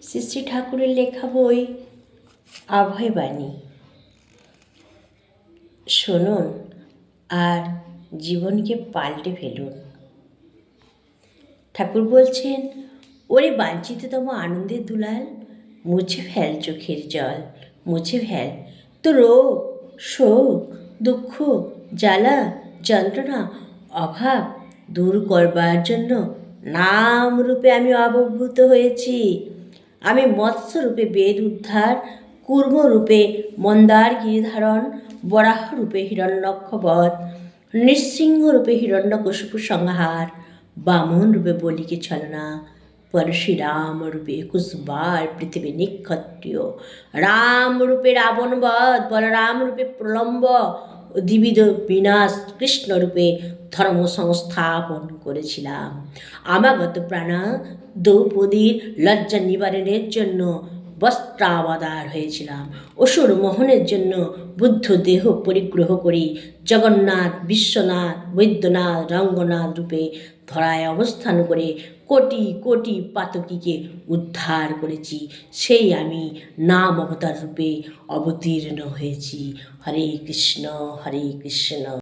শ্রী শ্রী ঠাকুরের লেখা বই অভয়বাণী শুনুন আর জীবনকে পাল্টে ফেলুন। ঠাকুর বলছেন, ওরে বাঞ্ছিততম আনন্দের দুলাল, মুছে ফেল চোখের জল, মুছে ফেল তো রোগ, শোক, দুঃখ, জ্বালা, যন্ত্রণা, অভাব দূর করবার জন্য নাম রূপে আমি আবির্ভূত হয়েছি। আমি মৎস্যরূপে বেদ উদ্ধার, কূর্মরূপে মন্দার গিরিধারণ, বরাহরূপে হিরণ্যক্ষ বধ, নৃসিংহরূপে হিরণ্যকশিপু সংহার, বামন রূপে বলিকে ছলনা, পরশুরাম রূপে 21 বার পৃথিবী নিক্ষত্রিয়, রাম রূপে রাবণ বধ, বলরাম রূপে প্রলম্ব দ্বিবিধ বিনাশ, কৃষ্ণ রূপে ধর্ম সংস্থাপন করেছিলাম। আমাগত প্রাণা দ্রৌপদীর লজ্জা নিবারণের জন্য বস্ত্রাবতার হয়েছিলাম। অসুর মোহনের জন্য বুদ্ধ দেহ পরিগ্রহ করি জগন্নাথ, বিশ্বনাথ, বৈদ্যনাথ, রঙ্গনাথ রূপে ধরায় অবস্থান করে কোটি কোটি পাতকীকে উদ্ধার করেছি। সেই আমি নাম অবতার রূপে অবতীর্ণ হয়েছি। হরে কৃষ্ণ, হরে কৃষ্ণ।